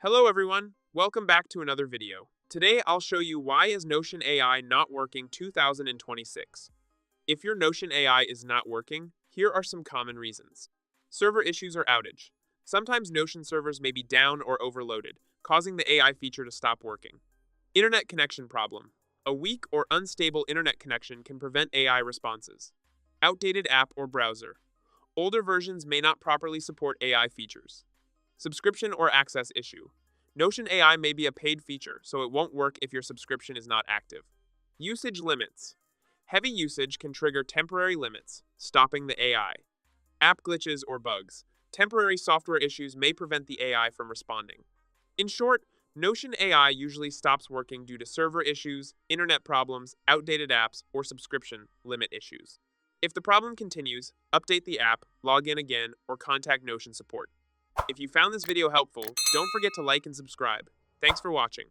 Hello everyone, welcome back to another video. Today I'll show you why is Notion AI not working 2026. If your Notion AI is not working, here are some common reasons. Server issues or outage. Sometimes Notion servers may be down or overloaded, causing the AI feature to stop working. Internet connection problem. A weak or unstable internet connection can prevent AI responses. Outdated app or browser. Older versions may not properly support AI features. Subscription or access issue. Notion AI may be a paid feature, so it won't work if your subscription is not active. Usage limits. Heavy usage can trigger temporary limits, stopping the AI. App glitches or bugs. Temporary software issues may prevent the AI from responding. In short, Notion AI usually stops working due to server issues, internet problems, outdated apps, or subscription limit issues. If the problem continues, update the app, log in again, or contact Notion support. If you found this video helpful, don't forget to like and subscribe. Thanks for watching.